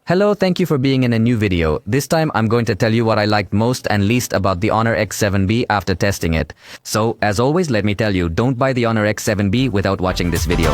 Hello, thank you for being in a new video. This time I'm going to tell you what I liked most and least about the HONOR X7b after testing it. So, as always, let me tell you, don't buy the HONOR X7b without watching this video.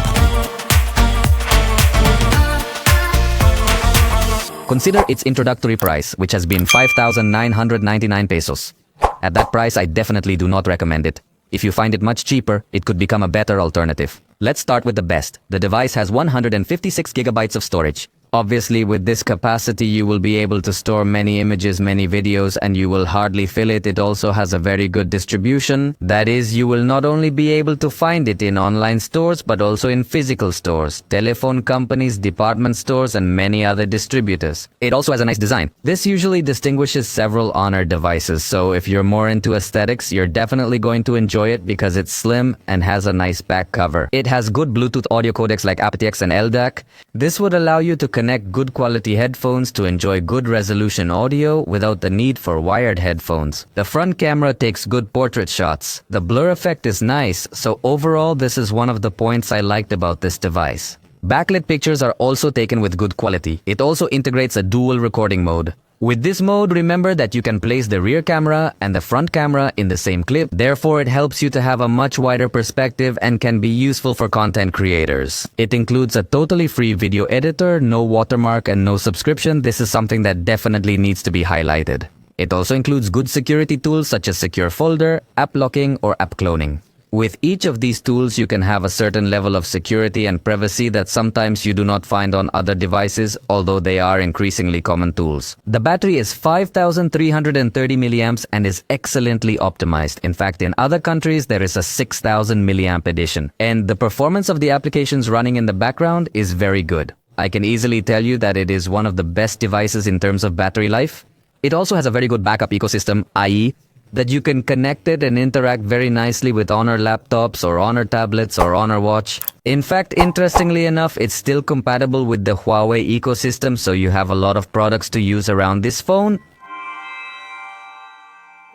Consider its introductory price, which has been 5,999 pesos. At that price, I definitely do not recommend it. If you find it much cheaper, it could become a better alternative. Let's start with the best. The device has 156 gigabytes of storage. Obviously, with this capacity, you will be able to store many images, many videos, and you will hardly fill it. It also has a very good distribution. That is, you will not only be able to find it in online stores, but also in physical stores, telephone companies, department stores, and many other distributors. It also has a nice design. This usually distinguishes several HONOR devices, so if you're more into aesthetics, you're definitely going to enjoy it because it's slim and has a nice back cover. It has good Bluetooth audio codecs like aptX and LDAC. This would allow you to connect good quality headphones to enjoy good resolution audio without the need for wired headphones. The front camera takes good portrait shots. The blur effect is nice, so overall this is one of the points I liked about this device. Backlit pictures are also taken with good quality. It also integrates a dual recording mode. With this mode, remember that you can place the rear camera and the front camera in the same clip. Therefore, it helps you to have a much wider perspective and can be useful for content creators. It includes a totally free video editor, no watermark, and no subscription. This is something that definitely needs to be highlighted. It also includes good security tools such as secure folder, app locking, or app cloning. With each of these tools, you can have a certain level of security and privacy that sometimes you do not find on other devices, although they are increasingly common tools. The battery is 5,330 milliamps and is excellently optimized. In fact, in other countries, there is a 6,000 milliamp edition. And the performance of the applications running in the background is very good. I can easily tell you that it is one of the best devices in terms of battery life. It also has a very good backup ecosystem, i.e., that you can connect it and interact very nicely with HONOR laptops or HONOR tablets or HONOR Watch. In fact, interestingly enough, it's still compatible with the Huawei ecosystem, so you have a lot of products to use around this phone.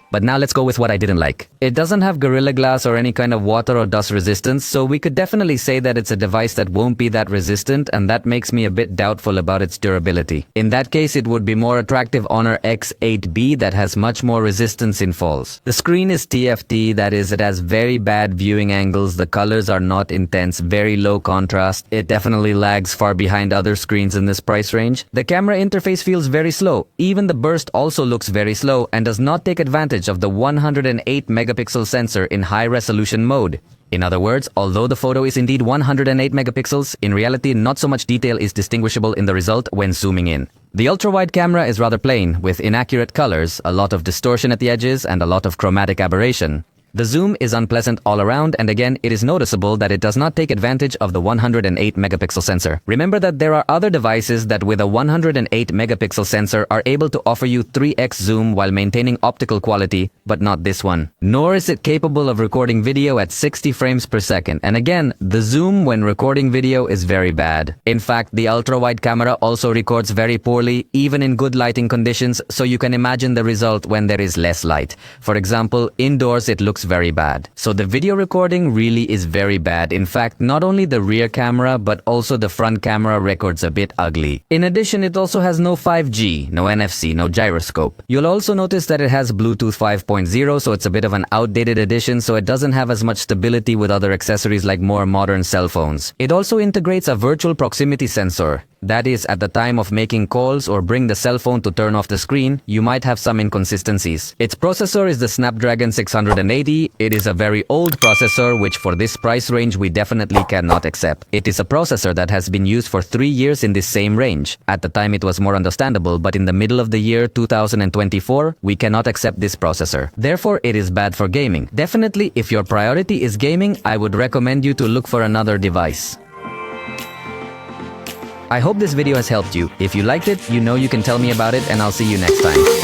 But now let's go with what I didn't like. It doesn't have Gorilla Glass or any kind of water or dust resistance, so we could definitely say that it's a device that won't be that resistant, and that makes me a bit doubtful about its durability. In that case, it would be more attractive HONOR X7b that has much more resistance in falls. The screen is TFT, that is, it has very bad viewing angles, the colors are not intense, very low contrast. It definitely lags far behind other screens in this price range. The camera interface feels very slow. Even the burst also looks very slow and does not take advantage of the 108 megapixel sensor in high resolution mode. In other words, although the photo is indeed 108 megapixels, in reality not so much detail is distinguishable in the result when zooming in. The ultra-wide camera is rather plain, with inaccurate colors, a lot of distortion at the edges, and a lot of chromatic aberration. The zoom is unpleasant all around, and again, it is noticeable that it does not take advantage of the 108 megapixel sensor. Remember that there are other devices that with a 108 megapixel sensor are able to offer you 3x zoom while maintaining optical quality, but not this one. Nor is it capable of recording video at 60 frames per second, and again, the zoom when recording video is very bad. In fact, the ultra-wide camera also records very poorly, even in good lighting conditions, so you can imagine the result when there is less light. For example, indoors it looks very bad. So the video recording really is very bad. In fact, not only the rear camera, but also the front camera records a bit ugly. In addition, it also has no 5G, no NFC, no gyroscope. You'll also notice that it has Bluetooth 5.0, so it's a bit of an outdated edition, so it doesn't have as much stability with other accessories like more modern cell phones. It also integrates a virtual proximity sensor. That is, at the time of making calls or bring the cell phone to turn off the screen, you might have some inconsistencies. Its processor is the Snapdragon 680. It is a very old processor, which for this price range we definitely cannot accept. It is a processor that has been used for 3 years in this same range. At the time it was more understandable, but in the middle of the year 2024, we cannot accept this processor. Therefore, it is bad for gaming. Definitely, if your priority is gaming, I would recommend you to look for another device. I hope this video has helped you. If you liked it, you know you can tell me about it, and I'll see you next time.